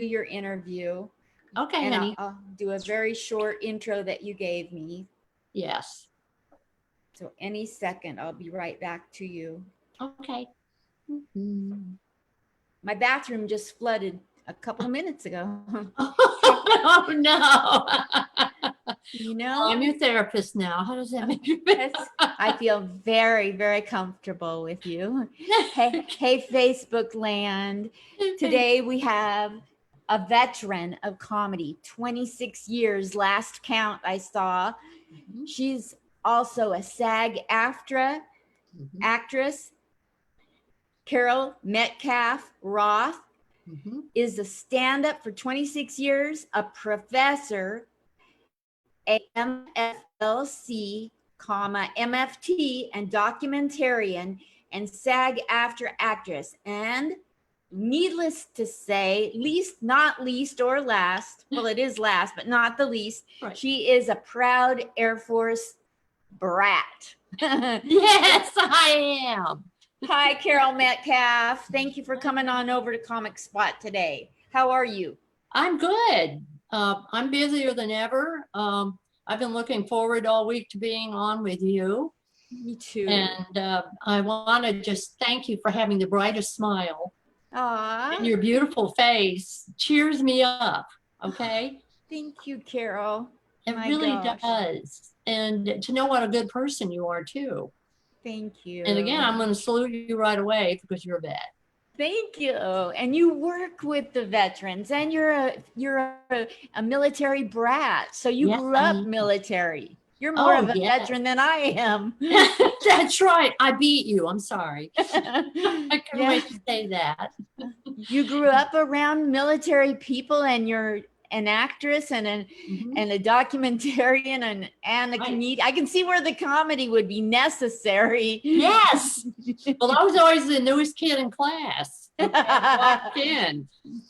your interview. Okay, And honey. I'll do a very short intro that you gave me. Yes. So any second, I'll be right back to you. Okay. My bathroom just flooded a couple of minutes ago. Oh no. You know, I'm your therapist now. How does that make you feel? I feel very, very comfortable with you. Hey, Facebook land. Today we have a veteran of comedy, 26 years, last count I saw. She's also a SAG AFTRA actress. Carol Metcalf-Roth is a stand-up for 26 years, a professor, a MFLC, MFT, and documentarian, and SAG-AFTRA actress. And needless to say, least, not least or last, well, it is last, but not the least, Right. she is a proud Air Force brat. Yes, I am. Hi, Carol Metcalf. Thank you for coming on over to Comic Spot today. How are you? I'm good. I'm busier than ever. I've been looking forward all week to being on with you. Me too. And I want to just thank you for having the brightest smile. Aww. And your beautiful face cheers me up. Okay. Thank you, Carol. It really does. And to know what a good person you are too. Thank you. And again, I'm going to salute you right away because you're a vet. Thank you. And you work with the veterans, and you're a military brat. So you grew up military. You're more of a veteran than I am. That's right. I beat you. I'm sorry. I couldn't wait to say that. You grew up around military people, and you're an actress and a documentarian and a comedian. I can see where the comedy would be necessary. Yes. Well, I was always the newest kid in class. Okay, I walked in.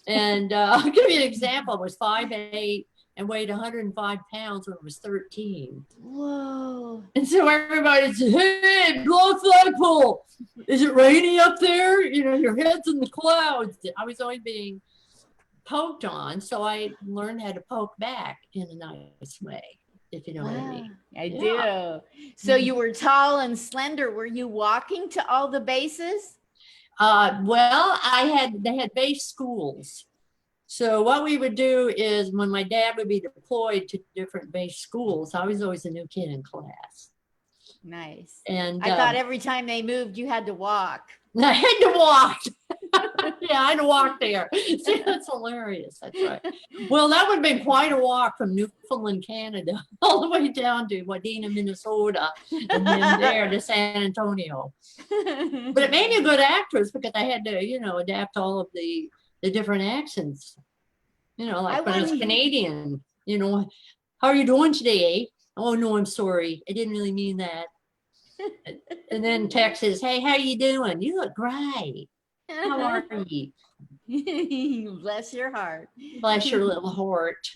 And I'll give you an example. I was 5'8" and weighed 105 pounds when I was 13. Whoa. And so everybody said, hey, blow a flagpole. Is it raining up there? You know, your head's in the clouds. I was always being poked on, so I learned how to poke back in a nice way, if you know what I mean. I do. So you were tall and slender. Were you walking to all the bases? Well, they had base schools. So what we would do is when my dad would be deployed to different base schools, I was always a new kid in class. Nice. And I thought every time they moved, you had to walk. I had to walk. Yeah, I had to walk there. See, that's hilarious. That's right. Well, that would have been quite a walk from Newfoundland, Canada, all the way down to Wadena, Minnesota, and then there to San Antonio. But it made me a good actress because I had to, you know, adapt all of the different accents. You know, like when I was Canadian, you know, how are you doing today? Oh, no, I'm sorry. I didn't really mean that. And then Texas, hey, how you doing? You look great. How are you? Bless your heart. Bless your little heart.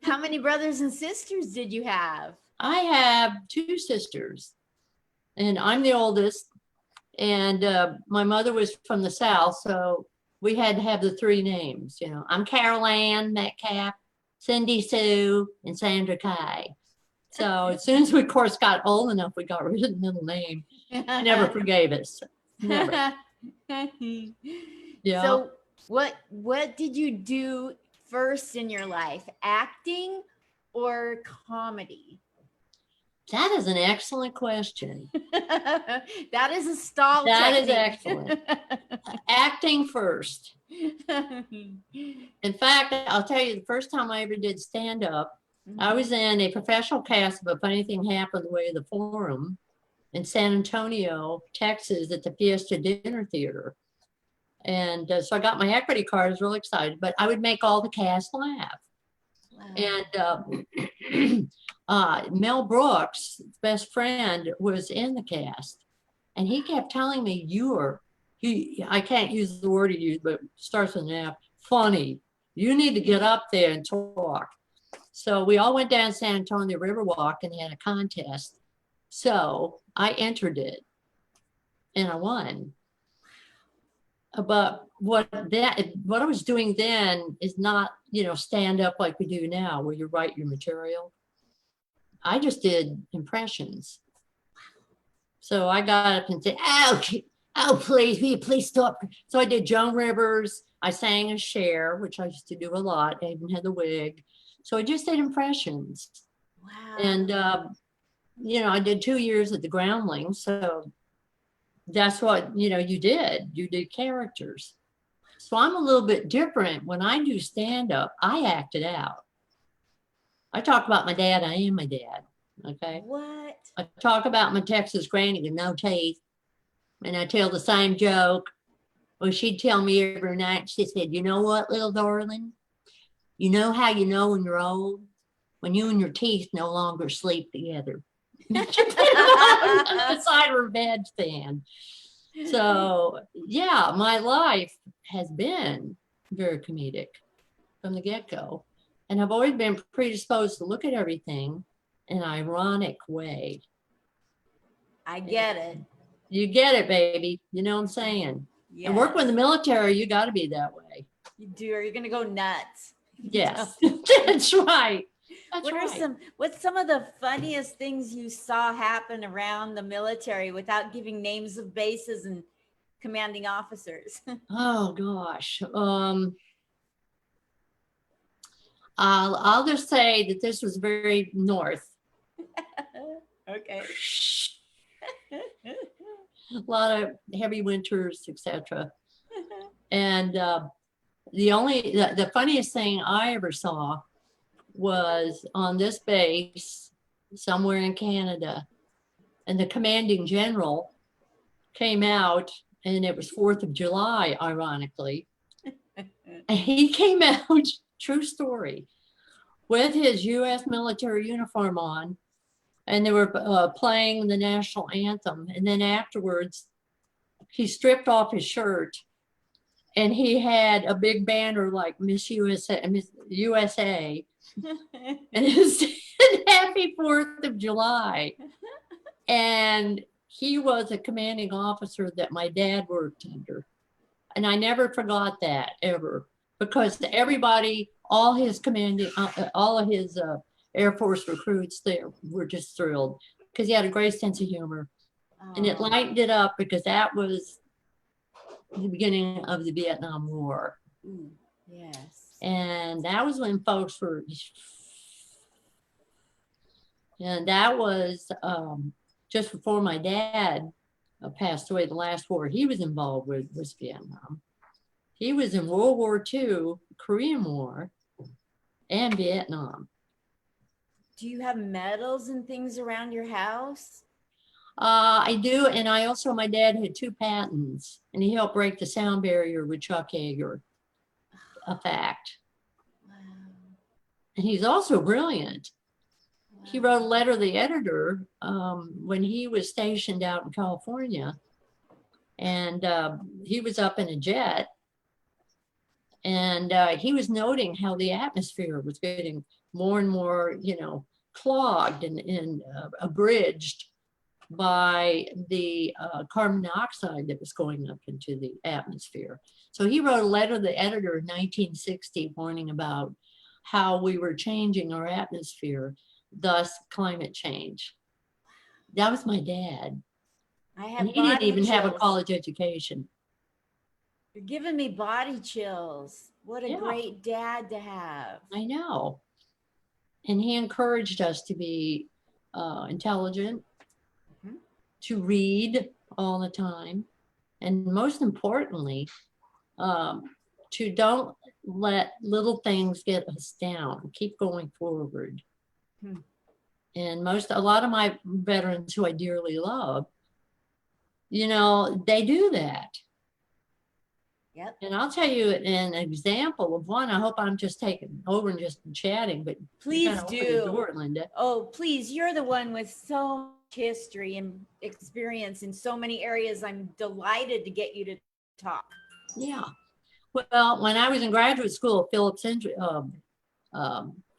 How many brothers and sisters did you have? I have 2 sisters, and I'm the oldest. And my mother was from the South, so we had to have the 3 names. You know, I'm Carol Ann Metcalf, Cindy Sue, and Sandra Kay. So as soon as we, of course, got old enough, we got rid of the middle name. She never forgave us. Never. Yeah. So what did you do first in your life? Acting or comedy? That is an excellent question. That is a stall That technique. is excellent. Acting first. In fact, I'll tell you, the first time I ever did stand up, I was in a professional cast of A Funny Thing Happened the Way of the Forum in San Antonio, Texas, at the Fiesta Dinner Theater. And so I got my equity card. I was really excited, but I would make all the cast laugh. Wow. And Mel Brooks, best friend, was in the cast. And he kept telling me, I can't use the word he used, but it starts with an F, funny. You need to get up there and talk. So we all went down San Antonio Riverwalk and had a contest. So I entered it and I won. But what I was doing then is not, stand up like we do now, where you write your material. I just did impressions. So I got up and said, oh, please, will you please stop? So I did Joan Rivers. I sang a Cher, which I used to do a lot. I even had the wig. So I just did impressions. Wow. And, I did 2 years at the Groundlings. So that's what, you did characters. So I'm a little bit different. When I do stand up, I act it out. I talk about my dad. I am my dad. Okay. What? I talk about my Texas granny with no teeth. And I tell the same joke. Well, she'd tell me every night, she said, you know what, little darling? You know how you know when you're old? When you and your teeth no longer sleep together. On the side of her bedstand. So, yeah, my life has been very comedic from the get-go. And I've always been predisposed to look at everything in an ironic way. I get it. You get it, baby. You know what I'm saying? Yes. And work with the military, you got to be that way. You do, or you're going to go nuts. Yes, that's right. What's some of the funniest things you saw happen around the military without giving names of bases and commanding officers? Oh gosh. I'll just say that this was very north. Okay. A lot of heavy winters, etc. And the funniest thing I ever saw was on this base somewhere in Canada, and the commanding general came out, and it was 4th of July, ironically. And he came out, true story, with his U.S. military uniform on, and they were playing the national anthem. And then afterwards, he stripped off his shirt, and he had a big banner like Miss USA, and it said Happy 4th of July. And he was a commanding officer that my dad worked under. And I never forgot that ever, because everybody, all of his Air Force recruits there were just thrilled because he had a great sense of humor. And it lightened it up because that was the beginning of the Vietnam War. Yes. And that was when folks were, and that was just before my dad passed away. The last war he was involved with was Vietnam. He was in World War II, Korean War, and Vietnam. Do you have medals and things around your house? I do, and my dad had 2 patents, and he helped break the sound barrier with Chuck Yeager. A fact. Wow. And he's also brilliant. Wow. He wrote a letter to the editor when he was stationed out in California, and he was up in a jet, and he was noting how the atmosphere was getting more and more, clogged and abridged by the carbon dioxide that was going up into the atmosphere. So he wrote a letter to the editor in 1960 warning about how we were changing our atmosphere, thus climate change. That was my dad. And he didn't even have a college education. You're giving me body chills. What a great dad to have. I know. And he encouraged us to be intelligent, to read all the time, and most importantly, to don't let little things get us down. Keep going forward. And a lot of my veterans who I dearly love, they do that. Yep. And I'll tell you an example of one. I hope I'm just taking over and just chatting, but please do. Door, Linda. Oh, please. You're the one with so much history and experience in so many areas. I'm delighted to get you to talk. Yeah. Well, when I was in graduate school at Phillips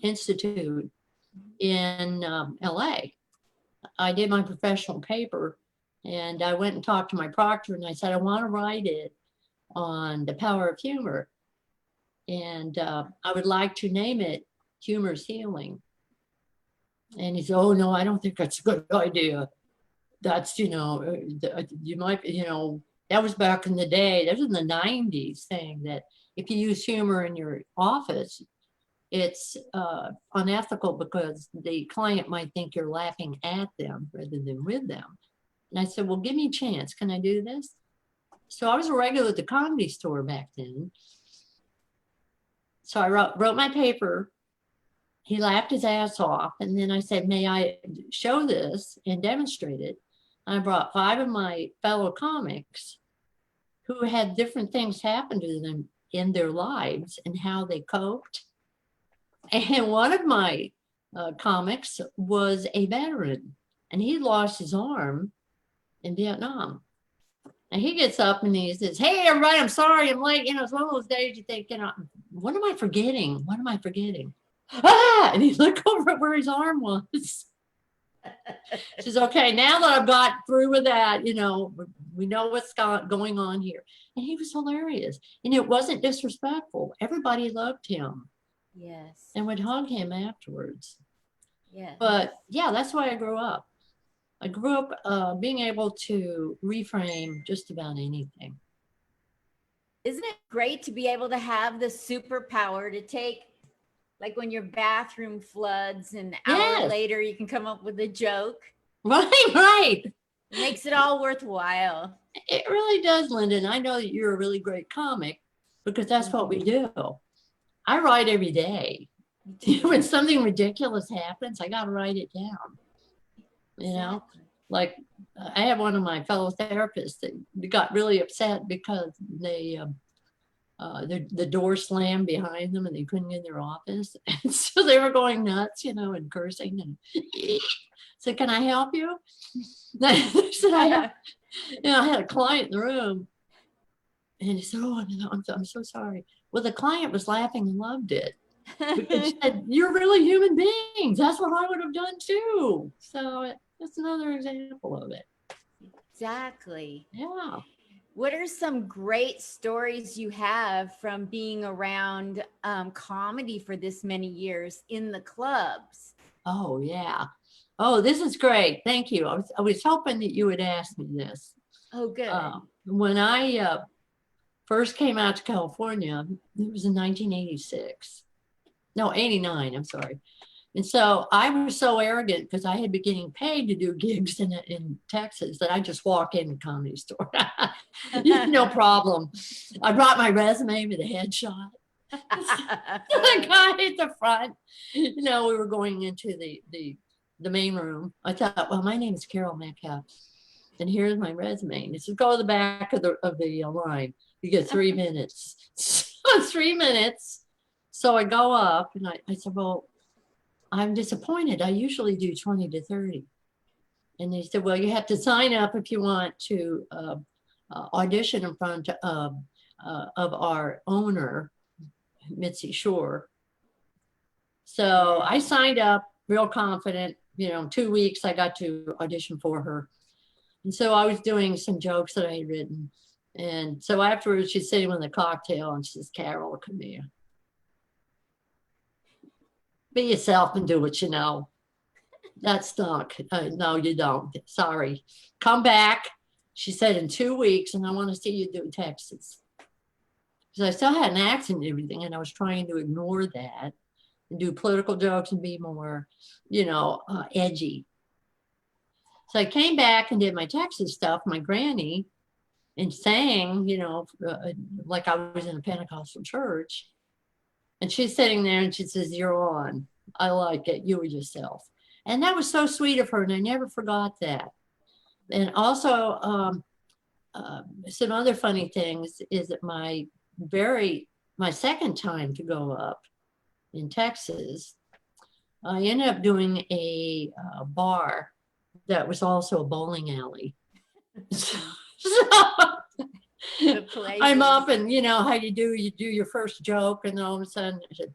Institute in LA, I did my professional paper, and I went and talked to my proctor, and I said, I want to write it on the power of humor. And I would like to name it Humor's Healing. And he said, oh, no, I don't think that's a good idea. That's, you might, that was back in the day. That was in the 90s, saying that if you use humor in your office, it's unethical because the client might think you're laughing at them rather than with them. And I said, well, give me a chance. Can I do this? So I was a regular at the Comedy Store back then. So I wrote my paper. He laughed his ass off. And then I said, may I show this and demonstrate it? I brought 5 of my fellow comics who had different things happen to them in their lives and how they coped. And one of my comics was a veteran, and he lost his arm in Vietnam. And he gets up and he says, hey, everybody, I'm sorry, I'm late. It's one of those days you think, what am I forgetting? What am I forgetting? And he looked over at where his arm was. She says, okay, now that I've got through with that, we know what's going on here. And he was hilarious. And it wasn't disrespectful. Everybody loved him. Yes. And would hug him afterwards. Yeah. But yeah, that's why I grew up. I grew up being able to reframe just about anything. Isn't it great to be able to have the superpower to take, like when your bathroom floods and an hour later you can come up with a joke? Right. It makes it all worthwhile. It really does, Linda. And I know that you're a really great comic because that's what we do. I write every day. When something ridiculous happens, I got to write it down. Like I have one of my fellow therapists that got really upset because the door slammed behind them and they couldn't get in their office. And so they were going nuts, and cursing. And said, can I help you? I said, I had a client in the room. And he said, oh, I'm so sorry. Well, the client was laughing and loved it. Because she said, you're really human beings. That's what I would have done too. So that's another example of it. Exactly. Yeah. What are some great stories you have from being around comedy for this many years in the clubs? Oh, yeah. Oh, this is great. Thank you. I was hoping that you would ask me this. Oh, good. When I first came out to California, it was in 1986. No, 89, I'm sorry. And so I was so arrogant because I had been getting paid to do gigs in Texas that I just walk in the Comedy Store. No problem. I brought my resume with a headshot. The guy at the front, we were going into the main room. I thought, well, my name is Carol Metcalf, and here's my resume. And he said, go to the back of the line. You get 3 minutes. So 3 minutes. So I go up and I said, well, I'm disappointed. I usually do 20 to 30. And they said, well, you have to sign up if you want to audition in front of our owner, Mitzi Shore. So I signed up real confident, 2 weeks I got to audition for her. And so I was doing some jokes that I had written. And so afterwards she's sitting with a cocktail and she says, Carol, come here. Be yourself and do what you know. That stunk. No, you don't. Sorry. Come back. She said in 2 weeks, and I want to see you do Texas. Because I still had an accent and everything, and I was trying to ignore that and do political jokes and be more, edgy. So I came back and did my Texas stuff, my granny, and sang, like I was in a Pentecostal church. And she's sitting there and she says, you're on. I like it. You were yourself. And that was so sweet of her. And I never forgot that. And also some other funny things is that my second time to go up in Texas, I ended up doing a bar that was also a bowling alley. So I'm up and how you do your first joke and all of a sudden I said,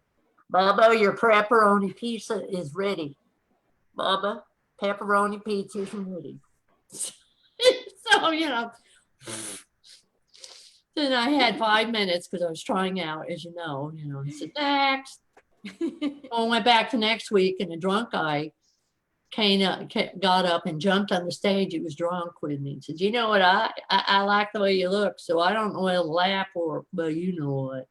Bubba, your pepperoni pizza is ready. Bubba, pepperoni pizza is ready. So Then I had 5 minutes because I was trying out, as you know, I said, next. I went back the next week, and a drunk guy got up and jumped on the stage. He was drunk with me. He said, you know what, I like the way you look, so I don't know whether to laugh or, well, you know what.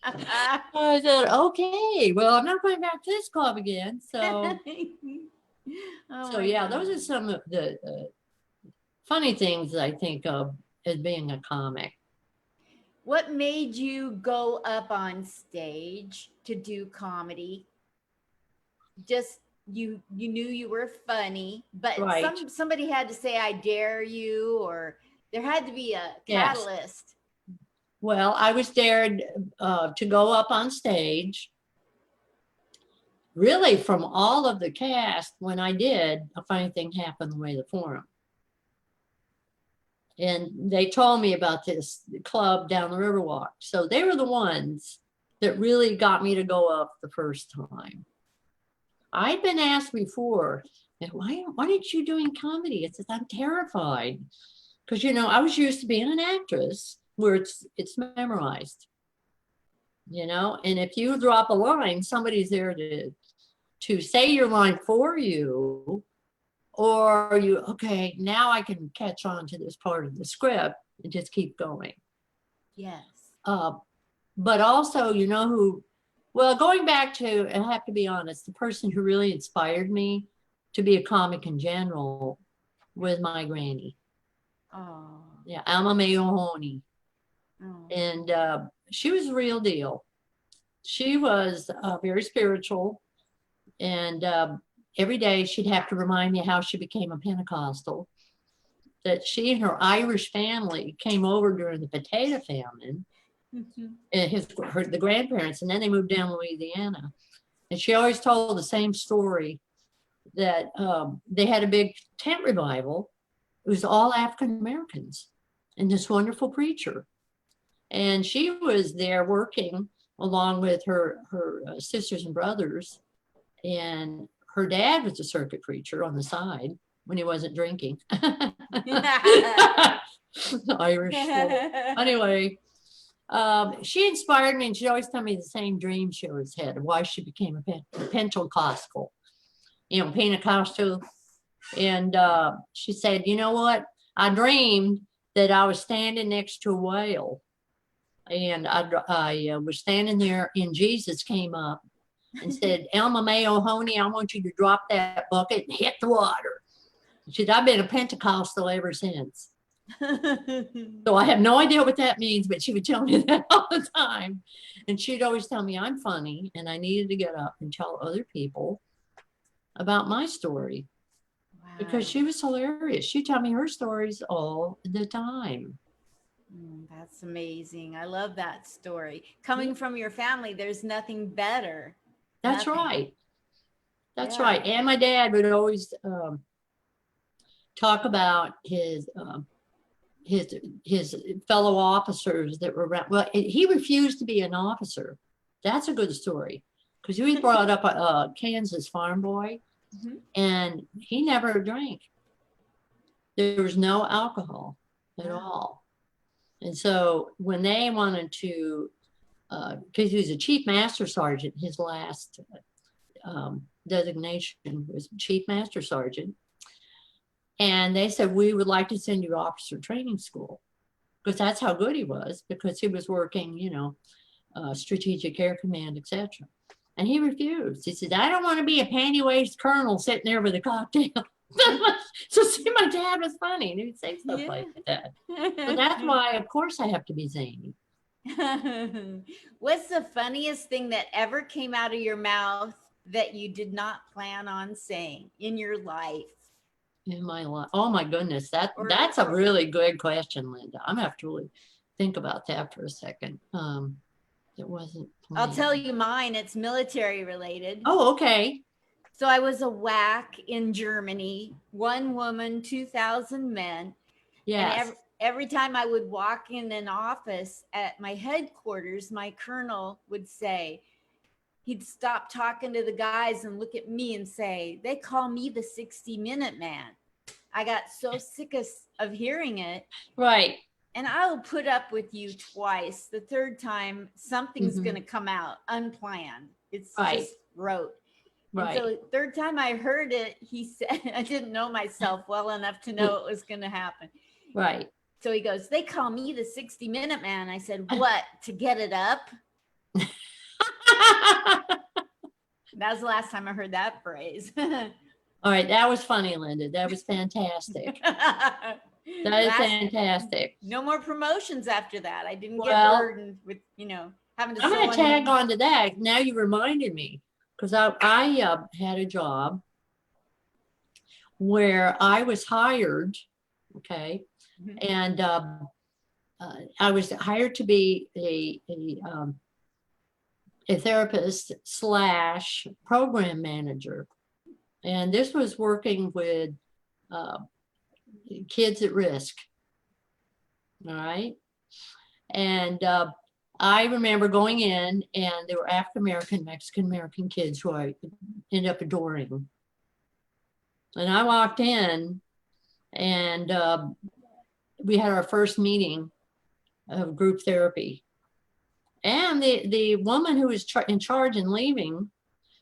I said, okay, well, I'm not going back to this club again. So, yeah, those are some of the funny things I think of as being a comic. What made you go up on stage to do comedy? Just you knew you were funny, but Right. somebody had to say, I dare you, or there had to be a catalyst. Yes. Well, I was dared to go up on stage. Really, from all of the cast, when I did, a funny thing happened the way the forum. And they told me about this club down the Riverwalk. So they were the ones that really got me to go up the first time. I'd been asked before, why aren't you doing comedy? I said, I'm terrified. Because, I was used to being an actress where it's memorized, and if you drop a line, somebody's there to say your line for you, or okay, now I can catch on to this part of the script and just keep going. Yes. But also, going back to, and I have to be honest, the person who really inspired me to be a comic in general was my granny. Oh. Yeah, Alma Mahoney. Oh. And she was the real deal. She was very spiritual, and every day she'd have to remind me how she became a Pentecostal, that she and her Irish family came over during the potato famine, and the grandparents, and then they moved down to Louisiana. And she always told the same story, that they had a big tent revival. It was all African Americans and this wonderful preacher. And she was there working along with her sisters and brothers. And her dad was a circuit preacher on the side when he wasn't drinking. Irish. Anyway, she inspired me, and she always told me the same dream she always had of why she became a Pentecostal. Pentecostal. And she said, you know what? I dreamed that I was standing next to a whale, and I was standing there, and Jesus came up and said, Alma Mahoney, I want you to drop that bucket and hit the water. She said, I've been a Pentecostal ever since. So I have no idea what that means, but she would tell me that all the time. And she'd always tell me I'm funny, and I needed to get up and tell other people about my story. Wow. Because she was hilarious. She'd tell me her stories all the time. That's amazing. I love that story. Coming from your family, there's nothing better. That's right. That's right. And my dad would always talk about his fellow officers that were around. Well, he refused to be an officer. That's a good story, because he was brought up a Kansas farm boy, and he never drank. There was no alcohol at all. And so when they wanted to, because he was a chief master sergeant, his last designation was chief master sergeant. And they said, we would like to send you to officer training school, because that's how good he was, because he was working, Strategic Air Command, etc. And he refused. He said, I don't want to be a panty-waist colonel sitting there with a cocktail. So see, my dad was funny, and he would say stuff like that. So that's why, of course, I have to be zany. What's the funniest thing that ever came out of your mouth that you did not plan on saying in your life? In my life? Oh my goodness, that's a really good question, Linda. I'm gonna have to really think about that for a second. It wasn't planned. I'll tell you mine. It's military related. Oh, okay. So I was a WAC in Germany, 1 woman, 2,000 men. Yes. And every time I would walk in an office at my headquarters, my colonel would say, he'd stop talking to the guys and look at me and say, they call me the 60-minute man. I got so sick of hearing it. Right. And I'll put up with you twice. The third time, something's Mhm. going to come out unplanned. It's Right. just rote. Right. And so third time I heard it, he said, I didn't know myself well enough to know it was going to happen. Right. So he goes, they call me the 60-minute man. I said, what, to get it up? That was the last time I heard that phrase. All right. That was funny, Linda. That was fantastic. That is fantastic. No more promotions after that. I didn't get Well, burdened with, having to I'm sew going to on. tag on to that. Now you reminded me, because I had a job where I was hired, okay, Mhm. and I was hired to be a therapist slash program manager, and this was working with kids at risk. All right, and I remember going in, and there were African American, Mexican American kids who I ended up adoring. And I walked in, and we had our first meeting of group therapy. And the woman who was in charge and leaving,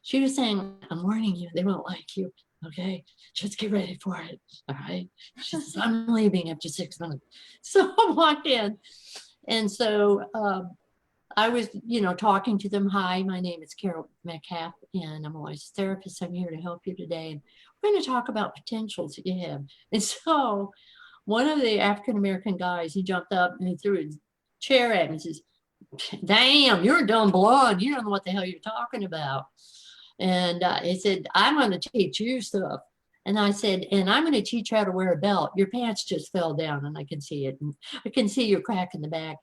she was saying, I'm warning you, they won't like you. Okay, just get ready for it. All right. She says, I'm leaving after 6 months. So I walked in. And so I was, talking to them. Hi, my name is Carol Metcalf, and I'm a licensed therapist. I'm here to help you today. And we're going to talk about potentials that you have. And so one of the African-American guys, he jumped up and he threw his chair at me and says, damn, you're a dumb blonde. You don't know what the hell you're talking about. And he said, I'm going to teach you stuff. And I said, and I'm going to teach you how to wear a belt. Your pants just fell down, and I can see it. And I can see your crack in the back.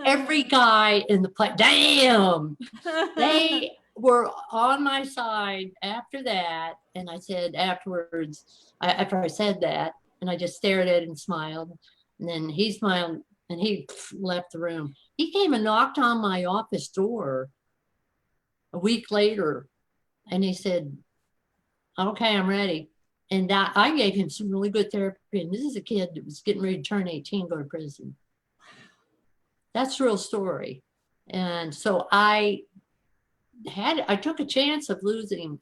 Every guy in the place, damn, they were on my side after that. And I said afterwards, after I said that, and I just stared at him and smiled. And then he smiled and he left the room. He came and knocked on my office door a week later, and he said, okay, I'm ready. And I gave him some really good therapy. And this is a kid that was getting ready to turn 18, go to prison. That's a real story. And so I took a chance of losing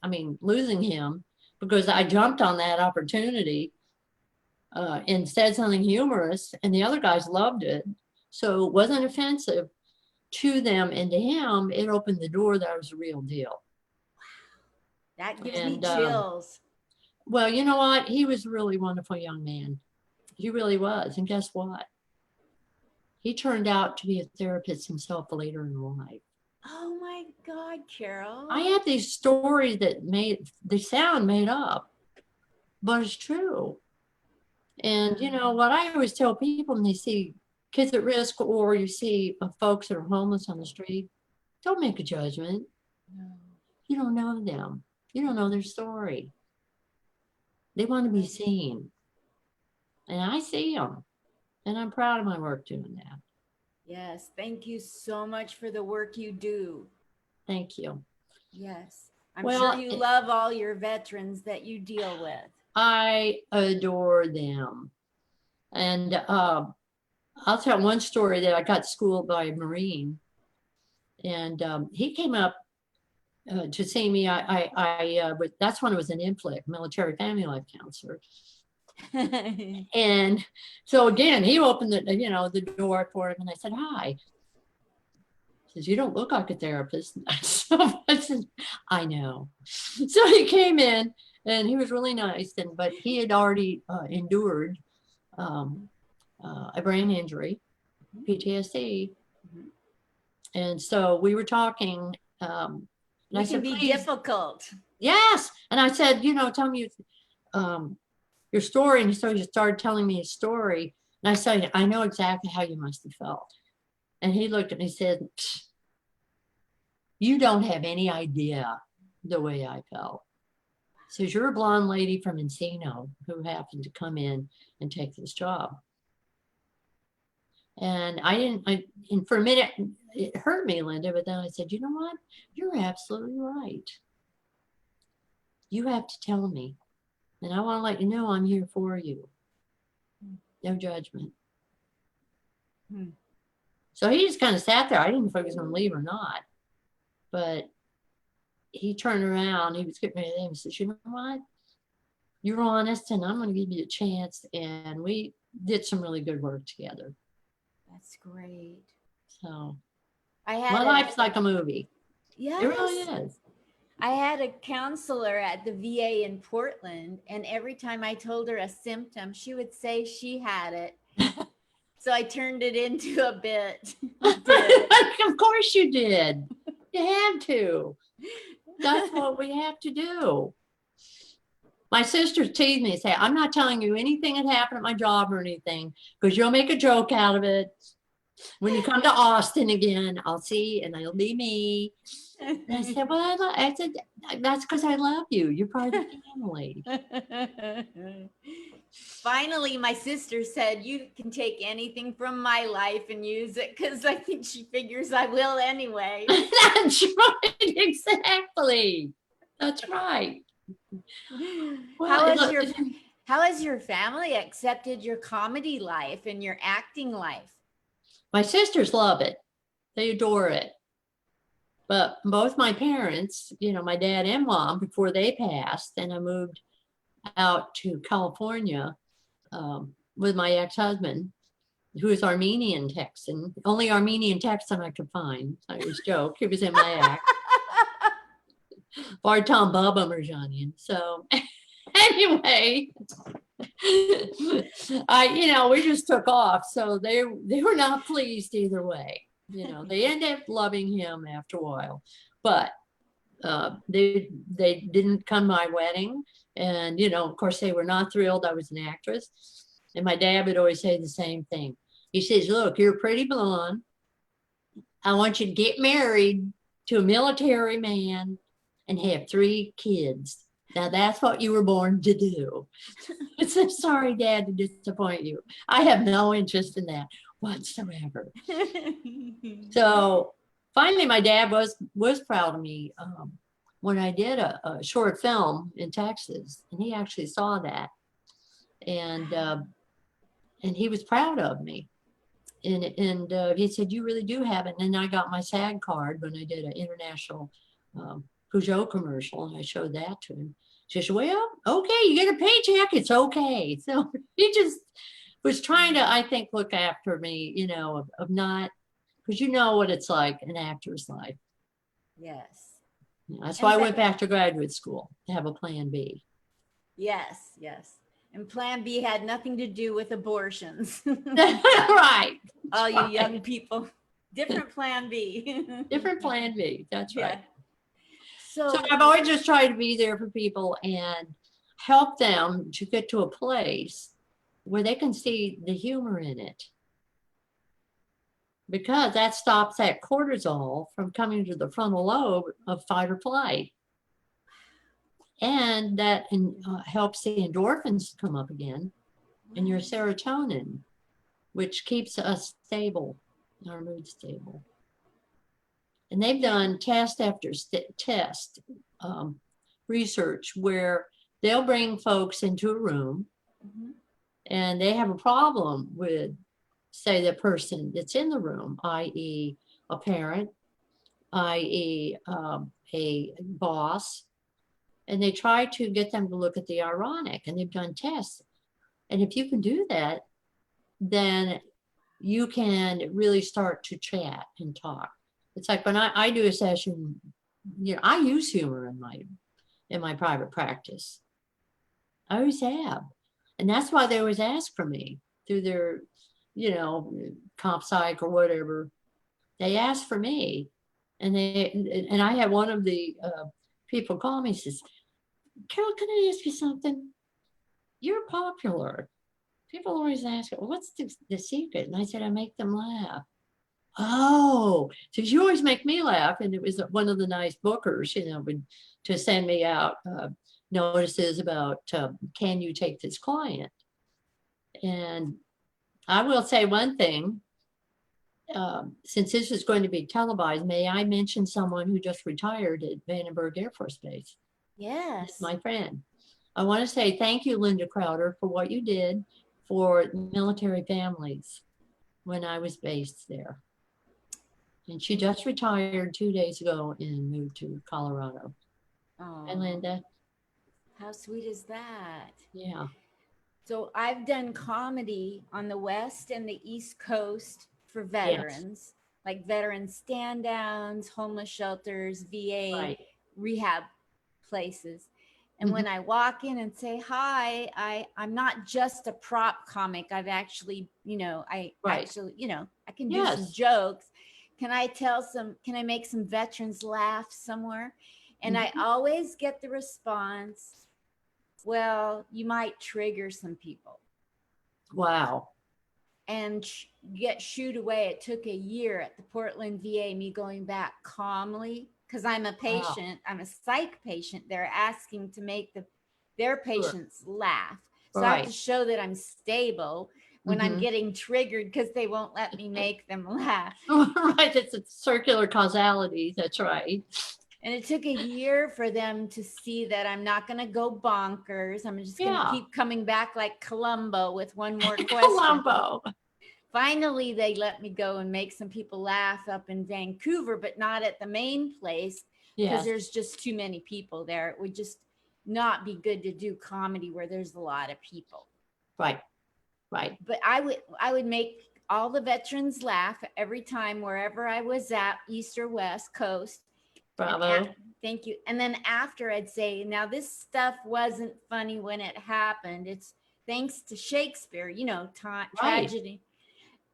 him, because I jumped on that opportunity and said something humorous, and the other guys loved it. So it wasn't offensive to them, and to him, it opened the door that I was a real deal. That gives me chills. Well, you know what? He was a really wonderful young man. He really was. And guess what? He turned out to be a therapist himself later in life. Oh my God, Carol. I have these stories that they sound made up, but it's true. And what I always tell people when they see kids at risk, or you see folks that are homeless on the street, don't make a judgment. No. You don't know them. You don't know their story. They want to be seen. And I see them. And I'm proud of my work doing that. Yes. Thank you so much for the work you do. Thank you. Yes. I'm sure you love all your veterans that you deal with. I adore them. And I'll tell one story that I got schooled by a Marine. And he came up to see me. That's when I was an MFLC, military family life counselor. And so again, he opened the door for him, and I said, hi. He says, you don't look like a therapist. So I said, I know. So he came in, and he was really nice, but he had already endured a brain injury, PTSD. Mm-hmm. And so we were talking. It can be difficult. Yes. And I said, tell me your story. And so he started telling me his story. And I said, I know exactly how you must have felt. And he looked at me and said, you don't have any idea the way I felt. He says, you're a blonde lady from Encino who happened to come in and take this job. And and for a minute, it hurt me, Linda, but then I said, you know what? You're absolutely right. You have to tell me. And I want to let you know I'm here for you. No judgment. Hmm. So he just kind of sat there. I didn't know if he was going to leave or not. But he turned around. He was getting ready to leave. He says, you know what? You're honest, and I'm going to give you a chance. And we did some really good work together. That's great. So my life's like a movie. Yes. It really is. I had a counselor at the VA in Portland, and every time I told her a symptom, she would say she had it. So I turned it into a bit. Of course you did. You had to. That's what we have to do. My sisters tease me and say, I'm not telling you anything that happened at my job or anything, because you'll make a joke out of it. When you come to Austin again, I'll see, and it'll be me. And I said, well, I said, that's because I love you. You're part of the family. Finally, my sister said, you can take anything from my life and use it, because I think she figures I will anyway. That's right. Exactly. That's right. Well, how has your family accepted your comedy life and your acting life? My sisters love it. They adore it. But both my parents, my dad and mom, before they passed, and I moved out to California with my ex-husband, who is Armenian Texan, only Armenian Texan I could find. I always joke. He was in my act. Bartom Baba Merjanian. So anyway, we just took off. So they were not pleased either way. They ended up loving him after a while, but they didn't come to my wedding. And, of course, they were not thrilled I was an actress. And my dad would always say the same thing. He says, look, you're a pretty blonde. I want you to get married to a military man and have 3 kids. Now, that's what you were born to do. I'm so sorry, Dad, to disappoint you. I have no interest in that whatsoever. So finally, my dad was proud of me when I did a short film in Texas, and he actually saw that, and he was proud of me. And he said, you really do have it. And then I got my SAG card when I did an international Peugeot commercial, and I showed that to him. She said, well, okay, you get a paycheck, it's okay. So he just was trying to, I think, look after me, of not, because you know what it's like, an actor's life. Yes. That's why I went back to graduate school, to have a plan B. Yes, yes. And plan B had nothing to do with abortions. Right. All you young people. Different plan B. Different plan B. That's right. Yeah. So I've always just tried to be there for people and help them to get to a place where they can see the humor in it. Because that stops that cortisol from coming to the frontal lobe of fight or flight. And that helps the endorphins come up again, and your serotonin, which keeps us stable, our mood stable. And they've done test after test research where they'll bring folks into a room and they have a problem with, say, the person that's in the room, i.e. a parent, i.e. a boss, and they try to get them to look at the ironic, and they've done tests. And if you can do that, then you can really start to chat and talk. It's like when I do a session, I use humor in my private practice. I always have. And that's why they always ask for me through their, comp psych or whatever. They ask for me. And I had one of the people call me and says, Carol, can I ask you something? You're popular. People always ask, well, what's the secret? And I said, I make them laugh. Oh, so you always make me laugh. And it was one of the nice bookers, to send me out notices about, can you take this client? And I will say one thing, since this is going to be televised, may I mention someone who just retired at Vandenberg Air Force Base? Yes. My friend. I want to say thank you, Linda Crowder, for what you did for military families when I was based there. And she just retired 2 days ago and moved to Colorado. Hi, Oh, Linda. how sweet is that? Yeah. So I've done comedy on the West and the East Coast for Yes. veterans, like veteran stand downs, homeless shelters, VA Right. rehab places. And when I walk in and say hi, I'm not just a prop comic. I've actually, I Right. actually, I can do some Yes. jokes. Can I make some veterans laugh somewhere? And I always get the response, well, you might trigger some people. Wow. And get shooed away. It took a year at the Portland VA, me going back calmly, because I'm a patient. I'm a psych patient. They're asking to make their patients laugh. So I have to show that I'm stable when I'm getting triggered, because they won't let me make them laugh. Right. It's a circular causality. That's right. And it took a year for them to see that I'm not going to go bonkers. I'm just going to keep coming back like Columbo with one more question. Columbo. Finally, they let me go and make some people laugh up in Vancouver, but not at the main place, because there's just too many people there. It would just not be good to do comedy where there's a lot of people. Right. Right. But I would make all the veterans laugh every time, wherever I was at, East or West Coast. Bravo. Thank you. And then after, I'd say, now this stuff wasn't funny when it happened. It's thanks to Shakespeare, tragedy.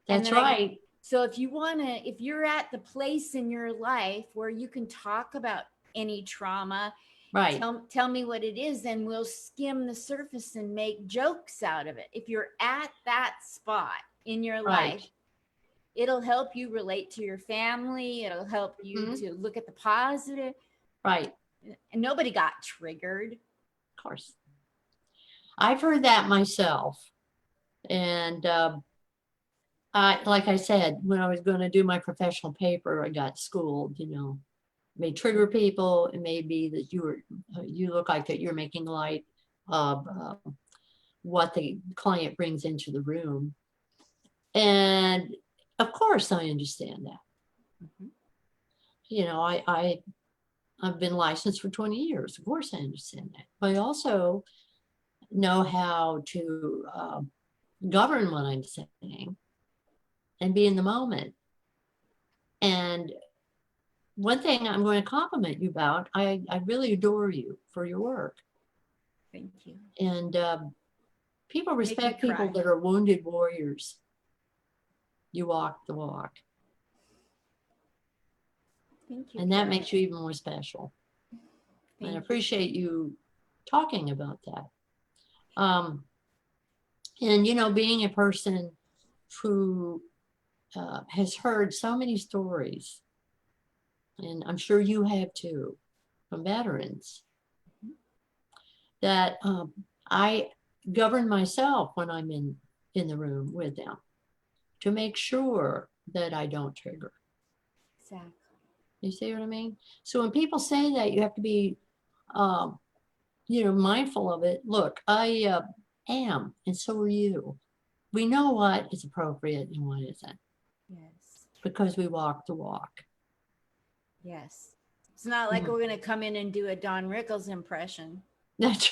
That's right. So if you're at the place in your life where you can talk about any trauma, right. Tell me what it is, and we'll skim the surface and make jokes out of it. If you're at that spot in your life, it'll help you relate to your family. It'll help you to look at the positive. Right. And nobody got triggered. Of course. I've heard that myself. And like I said, when I was going to do my professional paper, I got schooled, may trigger people. It may be that you look like that you're making light of what the client brings into the room. And of course, I understand that. I've been licensed for 20 years. Of course, I understand that. But I also know how to govern what I'm saying and be in the moment. And one thing I'm going to compliment you about, I really adore you for your work. Thank you. And people respect people that are wounded warriors. You walk the walk. Thank you. And that makes you even more special. And I appreciate you talking about that. And, being a person who has heard so many stories, and I'm sure you have too, from veterans, that I govern myself when I'm in the room with them to make sure that I don't trigger. Exactly. You see what I mean? So when people say that, you have to be, mindful of it. Look, I am, and so are you. We know what is appropriate and what isn't. Yes. Because we walk the walk. Yes. It's not like we're going to come in and do a Don Rickles impression. That's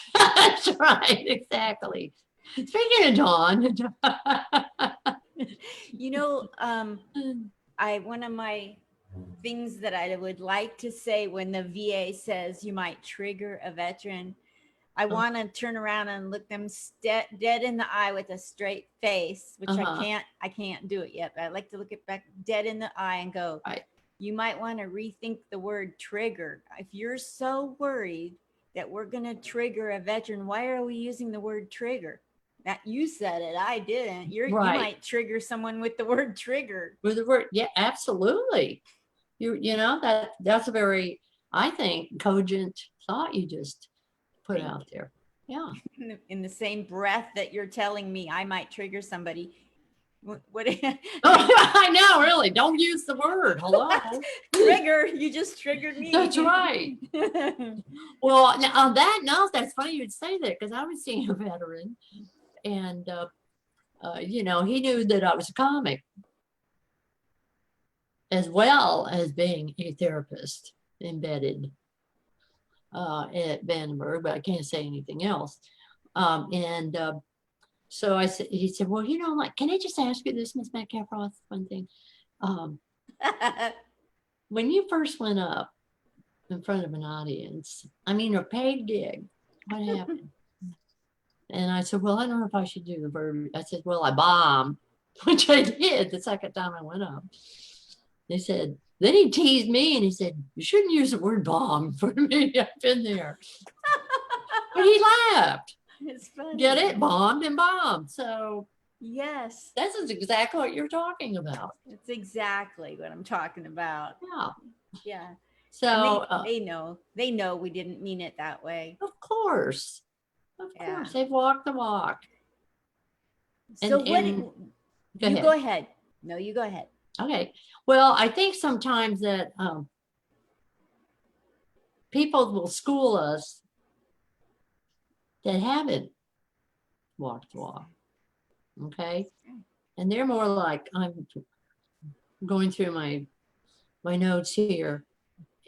right. Exactly. Speaking of Don. One of my things that I would like to say when the VA says you might trigger a veteran, I want to turn around and look them dead in the eye with a straight face, which I can't do it yet, but I like to look it back dead in the eye and go, you might want to rethink the word trigger. If you're so worried that we're going to trigger a veteran, why are we using the word trigger? That you said it, I didn't. You might trigger someone with the word trigger. With the word, yeah, absolutely. That's a very, I think, cogent thought you just put out there. Yeah. In the same breath that you're telling me I might trigger somebody, What? I know, really. Don't use the word. Hello. Trigger. You just triggered me. That's right. Well, now, on that note, that's funny you'd say that because I was seeing a veteran, and you know, he knew that I was a comic as well as being a therapist embedded at Vandenberg, but I can't say anything else. So I said, he said, well, you know, like, can I just ask you this, Miss Metcalf-Roth, one thing? When you first went up in front of an audience, I mean, a paid gig, what happened? And I said, well, I don't know if I should do the verb. I said, well, I bombed, which I did the second time I went up. They said, then he teased me and he said, you shouldn't use the word bomb for me. I've been there. But he laughed. It's funny. Get it? Bombed and bombed. So yes, this is exactly what you're talking about. that's exactly what I'm talking about. Yeah. Yeah. So they know we didn't mean it that way. Of course, they've walked the walk. So go ahead. No, you go ahead. Okay. Well, I think sometimes that people will school us that haven't walked the walk. Okay. And they're more like, I'm going through my notes here,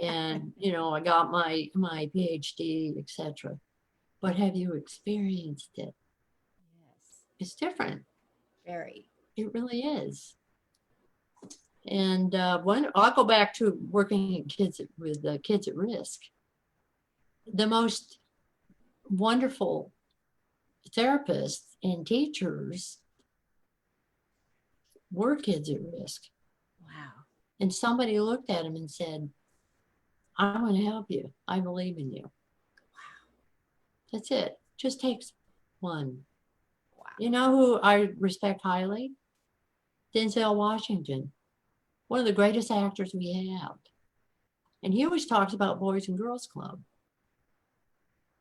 and you know, I got my PhD, etc. But have you experienced it? Yes. It's different. Very. It really is. And I'll go back to working with kids at risk. The most wonderful therapists and teachers were kids at risk. Wow. And somebody looked at him and said, I want to help you. I believe in you. Wow. That's it. Just takes one. Wow. You know who I respect highly? Denzel Washington, one of the greatest actors we have. And he always talks about Boys and Girls Club,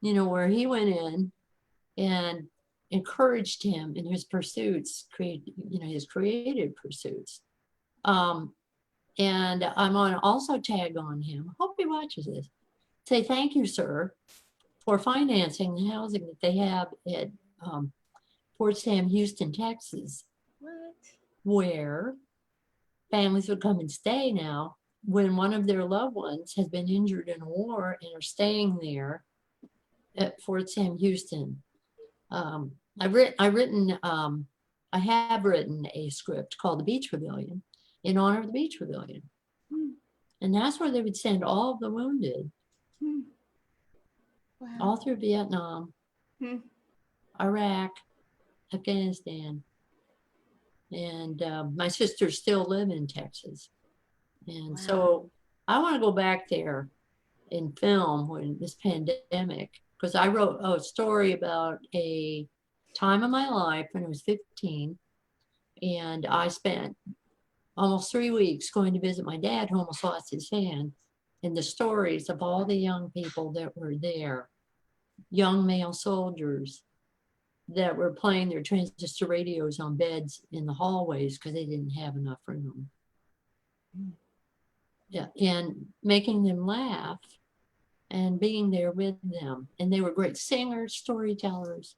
you know, where he went in and encouraged him in his pursuits, his creative pursuits. And I'm on also tag on him. Hope he watches this. Say thank you, sir, for financing the housing that they have at Fort Sam Houston, Texas. What? Where families would come and stay now when one of their loved ones has been injured in a war and are staying there at Fort Sam Houston. I have written a script called The Beach Pavilion in honor of the Beach Pavilion. And that's where they would send all of the wounded, wow, all through Vietnam, Iraq, Afghanistan. And my sisters still live in Texas. And wow, so I want to go back there and film when this pandemic, because I wrote a story about a time of my life when I was 15. And I spent almost 3 weeks going to visit my dad, who almost lost his hand, and the stories of all the young people that were there, young male soldiers that were playing their transistor radios on beds in the hallways because they didn't have enough room. Yeah, and making them laugh and being there with them. And they were great singers, storytellers.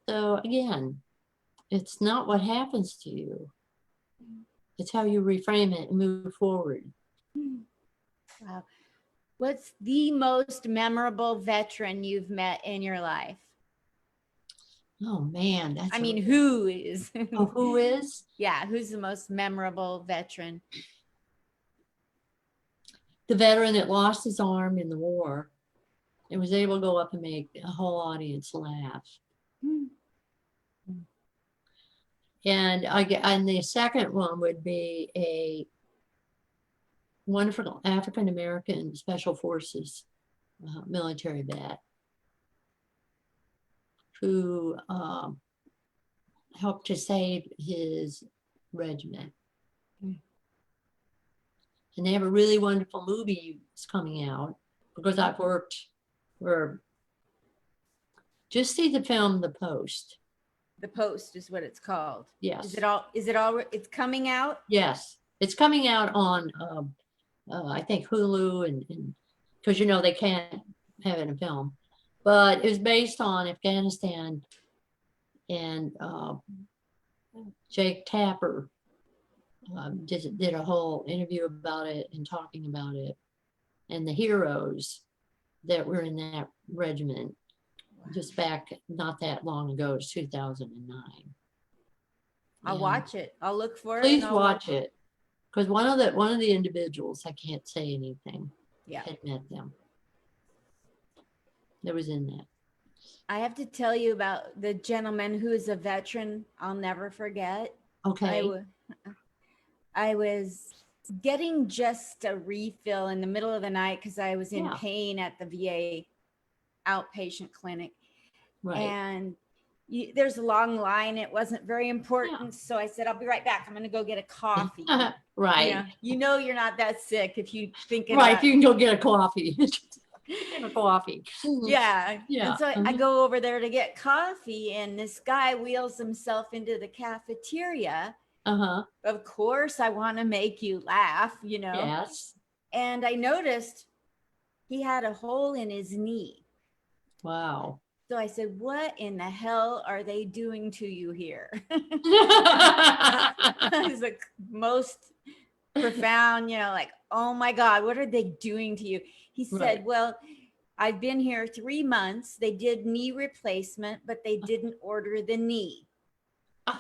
So again, it's not what happens to you. It's how you reframe it and move forward. Wow. What's the most memorable veteran you've met in your life? Oh man, who is? Oh, who is? Yeah, who's the most memorable veteran? The veteran that lost his arm in the war and was able to go up and make a whole audience laugh. And the second one would be a wonderful African-American Special Forces military vet who helped to save his regiment. And they have a really wonderful movie that's coming out because I've worked for, just see the film The Post. The Post is what it's called. Yes. Is it all, it's coming out? Yes. It's coming out on, I think Hulu and because, they can't have it in film, but it was based on Afghanistan, and Jake Tapper did a whole interview about it and talking about it and the heroes that were in that regiment just back not that long ago. It's 2009. I'll watch it. I'll look for it. Please watch it, because one of the individuals, I can't say anything, had met them. That was in that. I have to tell you about the gentleman who is a veteran I'll never forget. Okay. I was getting just a refill in the middle of the night because I was in pain at the VA outpatient clinic. Right. And there's a long line. It wasn't very important. So I said, I'll be right back. I'm going to go get a coffee. Right. You know you're not that sick if you think right. If you can go get a coffee. Get a coffee. Yeah. Yeah. And so I go over there to get coffee, and this guy wheels himself into the cafeteria. Of course, I want to make you laugh, Yes. And I noticed he had a hole in his knee. Wow. So I said, what in the hell are they doing to you here? It was the most profound, like, oh my God, what are they doing to you? He said, well, I've been here 3 months. They did knee replacement, but they didn't order the knee.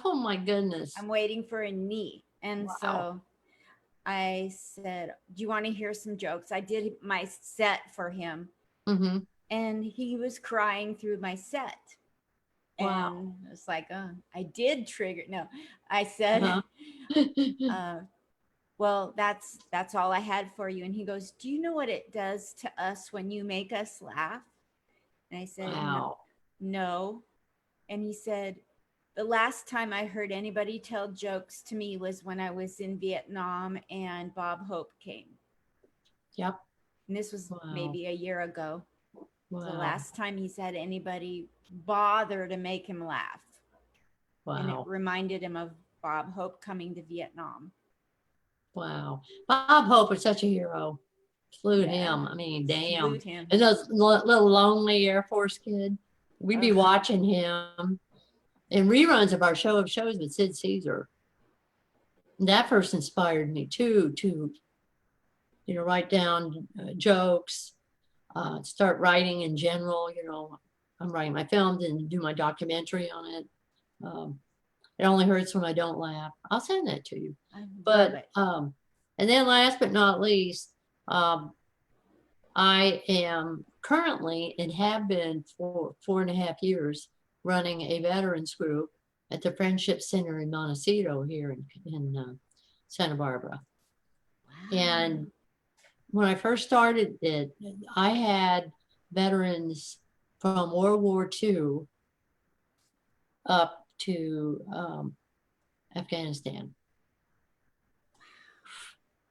Oh my goodness. I'm waiting for a knee. And so I said, do you want to hear some jokes? I did my set for him. And he was crying through my set. And it's like, I did trigger. No, I said, well, that's all I had for you. And he goes, do you know what it does to us when you make us laugh? And I said, no. And he said, the last time I heard anybody tell jokes to me was when I was in Vietnam and Bob Hope came. Yep. And this was maybe a year ago. Wow. The last time he's had anybody bother to make him laugh. And it reminded him of Bob Hope coming to Vietnam. Wow. Bob Hope was such a hero. Salute him. I mean, damn. Salute him. And those little lonely Air Force kid, we'd be watching him in reruns of our show of shows with Sid Caesar. And that first inspired me too, to, write down jokes, start writing in general. I'm writing my films and do my documentary on it. It only hurts when I don't laugh. I'll send that to you. But and then last but not least, I am currently and have been for 4.5 years running a veterans group at the Friendship Center in Montecito here in Santa Barbara. Wow. And when I first started it, I had veterans from World War II up to Afghanistan.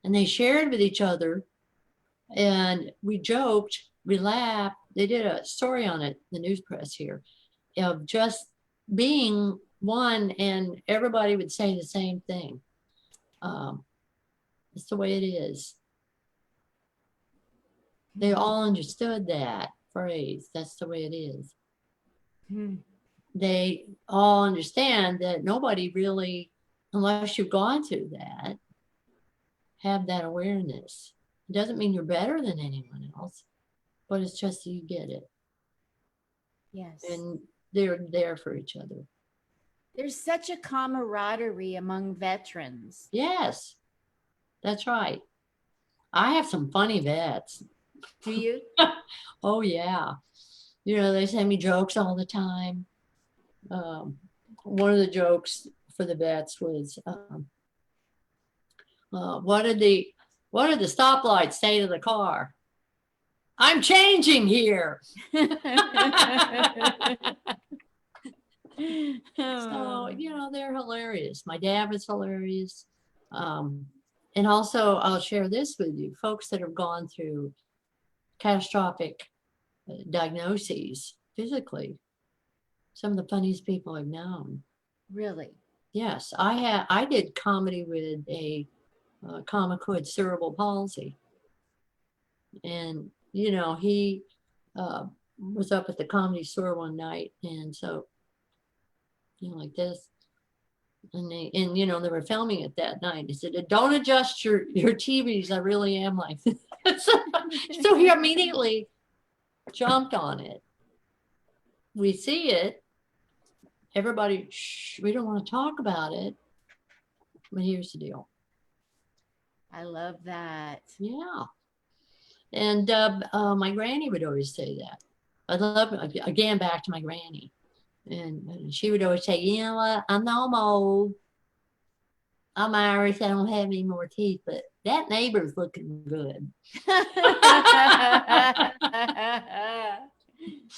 And they shared with each other, and we joked, we laughed. They did a story on it, the news press here, of just being one, and everybody would say the same thing. It's the way it is. They all understood that phrase. That's the way it is. They all understand that nobody really, unless you've gone through that, have that awareness. It doesn't mean you're better than anyone else, but it's just you get it. Yes. And they're there for each other. There's such a camaraderie among veterans. Yes, that's right. I have some funny vets. Do you? Oh, yeah. They send me jokes all the time. One of the jokes for the vets was, what did the stoplights say to the car? I'm changing here. So, they're hilarious. My dad was hilarious. And also, I'll share this with you. Folks that have gone through catastrophic diagnoses physically, some of the funniest people I've known. Really? Yes, I did comedy with a comic who had cerebral palsy, and you know he was up at the Comedy Store one night, and so like this, and you know they were filming it that night. He said, "Don't adjust your TVs. I really am like this." So he immediately jumped on it. We see it. Everybody, shh, we don't want to talk about it. But here's the deal. I love that. Yeah. And my granny would always say that. I love, again, back to my granny. And she would always say, you know what, I know I'm old. I'm Irish. I don't have any more teeth, but that neighbor's looking good.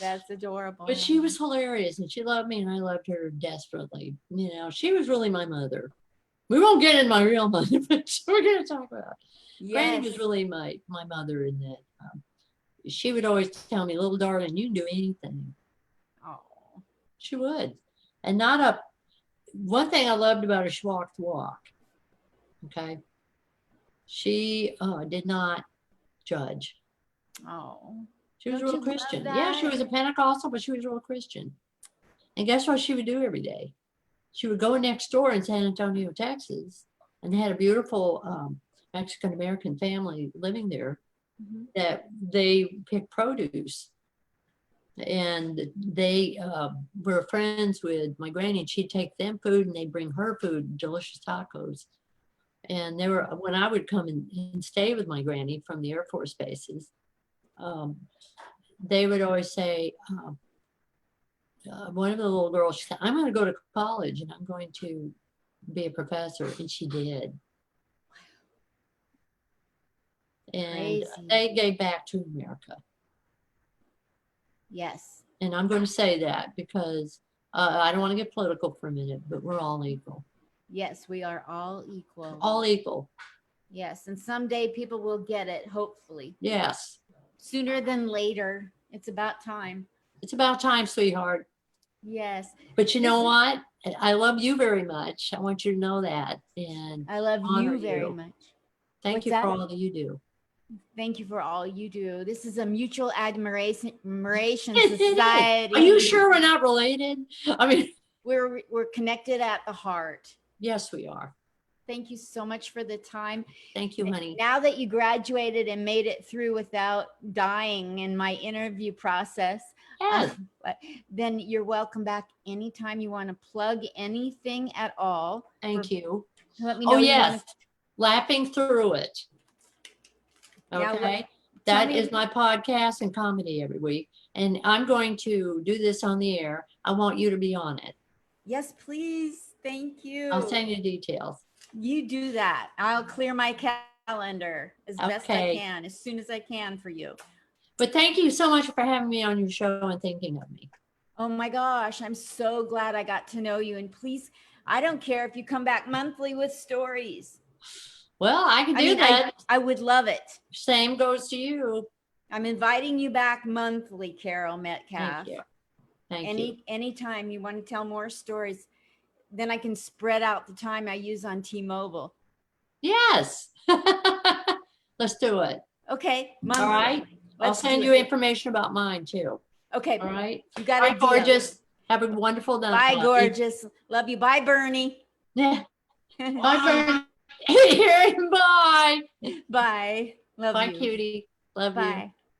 That's adorable. But she was hilarious, and she loved me, and I loved her desperately. You know, she was really my mother. We won't get in my real mother, but we're going to talk about it. Yes. Granny was really my mother in that. She would always tell me, little darling, you can do anything. Oh. She would. And one thing I loved about her, she walked the walk. Okay. She did not judge. Oh. She was Don't real you love Christian. that? Yeah, she was a Pentecostal, but she was real Christian. And guess what she would do every day? She would go next door in San Antonio, Texas, and they had a beautiful Mexican-American family living there that they picked produce. And they were friends with my granny, and she'd take them food and they'd bring her food, delicious tacos. And they were, when I would come and stay with my granny from the Air Force bases, they would always say, one of the little girls, she said, I'm going to go to college and I'm going to be a professor. And she did. And Crazy. they gave back to America. Yes. And I'm going to say that because I don't want to get political for a minute, but we're all equal. Yes, we are all equal. All equal. Yes. And someday people will get it, hopefully. Yes. Sooner than later. It's about time. It's about time, sweetheart. Yes. But you know what? I love you very much. I want you to know that. And I love honor you very much. Thank What's you that? for all that you do. Thank you for all you do. This is a mutual admiration It is. society. Are you sure we're not related? I mean, We're connected at the heart. yes, we are. Thank you so much for the time. Thank you, honey. Now that you graduated and made it through without dying in my interview process, Yes. then you're welcome back anytime you want to plug anything at all. Thank you. Let me know. Oh, you yes. wanna- Laughing Through It. Now, Okay. tell That me- is my podcast and comedy every week. And I'm going to do this on the air. I want you to be on it. Yes, please. Thank you. I'll send you details. You do that. I'll clear my calendar as best I Okay. can, as soon as I can for you. But thank you so much for having me on your show and thinking of me. Oh my gosh, I'm so glad I got to know you. And please, I don't care if you come back monthly with stories. Well, I can do that. I would love it. Same goes to you. I'm inviting you back monthly, Carol Metcalf. Thank you. Thank you. Anytime you want to tell more stories, then I can spread out the time I use on T-Mobile. Yes. Let's do it. Okay. Monthly. All right. I'll Let's send do you it. information about mine too. Okay. All right. You got Bye, a deal. gorgeous. Have a wonderful night. Bye, gorgeous. Love you. Bye, Bernie. Yeah. Bye, Bernie. Bye. Bye. Love Bye, you. cutie. Love you. Bye.